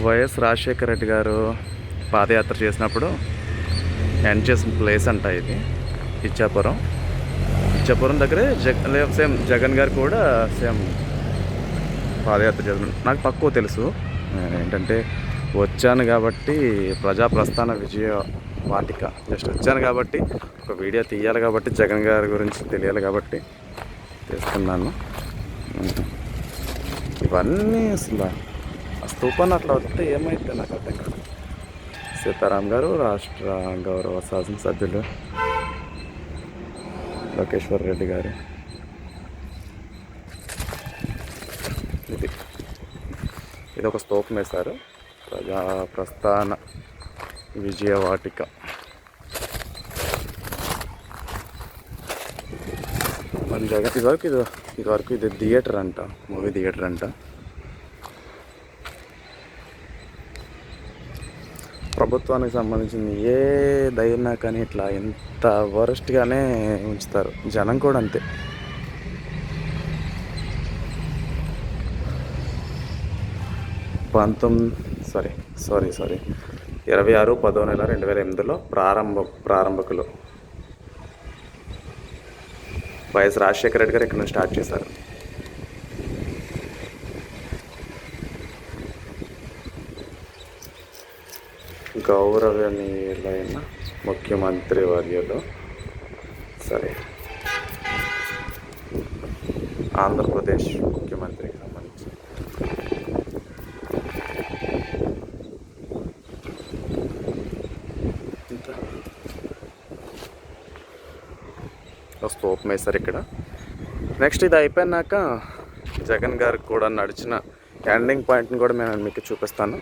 YS Rajasekhara Reddy గారు పాదయాత్ర చేసినప్పుడు end చేసిన ప్లేస్ అంట ఇది. ఇచ్చాపురం దగ్గరే సేమ్ జగన్ గారు కూడా సేమ్ పాదయాత్ర చేసిన నాకు తక్కువ తెలుసు. ఏంటంటే వచ్చాను కాబట్టి ప్రజా ప్రస్థాన విజయ వాటిక జస్ట్ వచ్చాను కాబట్టి ఒక వీడియో తీయాలి కాబట్టి జగన్ గారి గురించి తెలియాలి కాబట్టి చేస్తున్నాను. ఇవన్నీ అసలు ఆ స్తూపాన్ని అట్లా వస్తే ఏమైతే నాకు అర్థం కాదు. సీతారాం గారు రాష్ట్ర గౌరవ శాసనసభ్యులు లోకేశ్వర్ రెడ్డి గారు. ఇది ఒక స్తూపం వేశారు, ప్రజా ప్రస్థాన విజయవాటిక. మన జగన్ ఇదివరకు ఇది థియేటర్ అంట, మూవీ థియేటర్ అంట. ప్రభుత్వానికి సంబంధించింది ఏ దైనా కానీ ఇట్లా ఎంత వరస్ట్గానే ఉంచుతారు. జనం కూడా అంతే. సారీ 26/10/2008 ప్రారంభకులు వైఎస్ రాజశేఖర రెడ్డి గారు ఇక్కడ నుంచి స్టార్ట్ చేశారు. గౌరవనీయులైన ముఖ్యమంత్రి వర్యులు, ఆంధ్రప్రదేశ్ ముఖ్యమంత్రికి సంబంధించి స్తూపం వేశారు ఇక్కడ. నెక్స్ట్ ఇది అయిపోయినాక జగన్ గారికి కూడా నడిచిన ఎండింగ్ పాయింట్ని కూడా నేను మీకు చూపిస్తాను.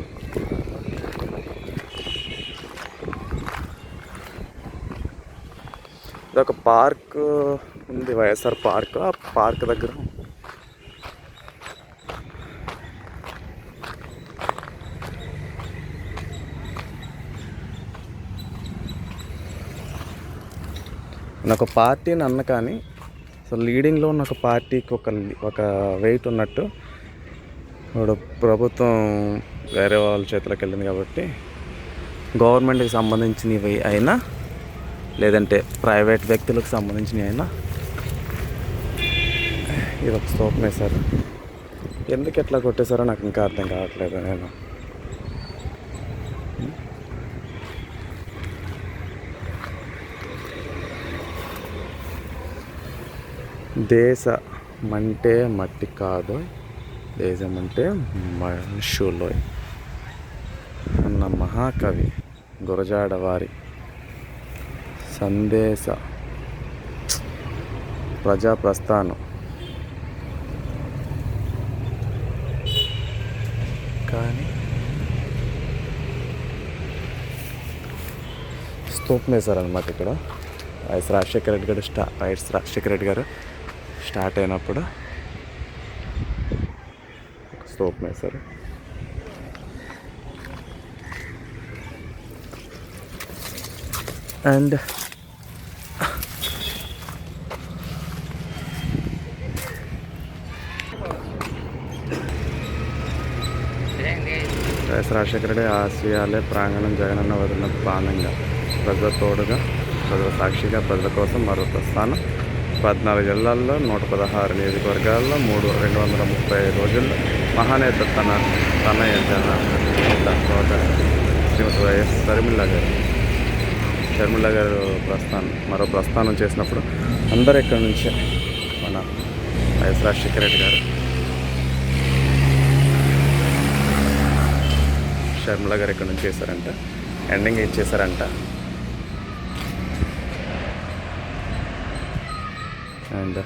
ఇదొక పార్క్ ఉంది, వైఎస్ఆర్ పార్క్. ఆ పార్క్ దగ్గర ఒక పార్టీని అన్న కానీ అసలు లీడింగ్లో ఉన్న ఒక పార్టీకి ఒక వెయిట్ ఉన్నట్టు ఇప్పుడు ప్రభుత్వం వేరే వాళ్ళ చేతిలోకి వెళ్ళింది కాబట్టి గవర్నమెంట్కి సంబంధించినవి అయినా లేదంటే ప్రైవేట్ వ్యక్తులకు సంబంధించినవి అయినా ఇది ఒక స్తూపం వేశారు. ఎందుకు ఎట్లా కొట్టేశారో నాకు ఇంకా అర్థం కావట్లేదు. నేను దేశమంటే మట్టి కాదు, దేశమంటే మనుషులు అన్న మహాకవి గురజాడ వారి సందేశ ప్రజా ప్రస్థానం. కానీ స్తూపం వేశారనమాట ఇక్కడ. వైఎస్ రాజశేఖర రెడ్డి గారు స్టార్ట్ అయినప్పుడు స్తూపం వేశారు. అండ్ వైఎస్ రాజశేఖర రెడ్డి ఆశయాలే ప్రాంగణం, జగనన్న వదిలిన బాణంగా, ప్రజల తోడుగా, ప్రజల సాక్షిగా, ప్రజల కోసం మరో ప్రస్థానం. 14 జిల్లాల్లో 116 నియోజకవర్గాల్లో 235 రోజుల్లో మహానేత తనయ సోదరి శ్రీమతి వైఎస్ షర్మిల గారు మరో ప్రస్థానం చేసినప్పుడు అందరు ఇక్కడి నుంచే మన వైఎస్ రాజశేఖర రెడ్డి గారు, షర్మిల గారు ఇక్కడ నుంచి చేశారంట, ఎండింగ్ ఇచ్చేసారంట. అండ్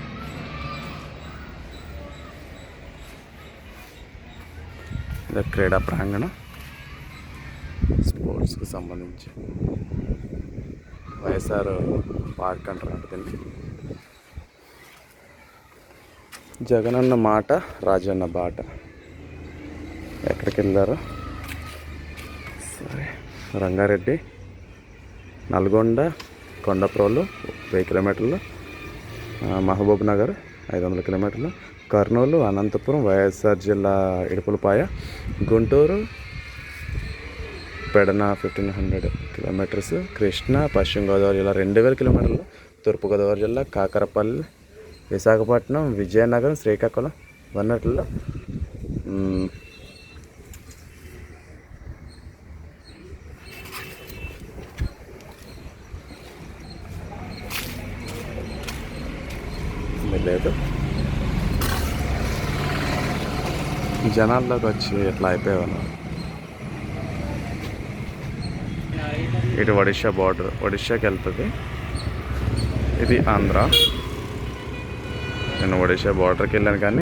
ఇది క్రీడా ప్రాంగణం, స్పోర్ట్స్కి సంబంధించి వైఎస్ఆర్ పార్క్ అంటారు దీనికి. జగనన్న మాట, రాజన్న బాట. ఎక్కడికి వెళ్ళారు? రంగారెడ్డి, నల్గొండ, కొండప్రోలు 1000 కిలోమీటర్లు, మహబూబ్ నగర్ 500 కిలోమీటర్లు, కర్నూలు, అనంతపురం, వైఎస్ఆర్ జిల్లా ఇడుపులపాయ, గుంటూరు పెడన 1500 కిలోమీటర్స్, కృష్ణా పశ్చిమ గోదావరి జిల్లా 2000 కిలోమీటర్లు, తూర్పుగోదావరి జిల్లా కాకరపల్లి, విశాఖపట్నం, విజయనగరం, శ్రీకాకుళం వన్నట్లో లేదు. జనాల్లోకి వచ్చి ఎట్లా అయిపోయేవాళ్ళు. ఇటు ఒడిషా బార్డర్, ఒడిషాకి వెళ్తుంది. ఇది ఆంధ్ర. నేను ఒడిషా బార్డర్కి వెళ్ళాను కానీ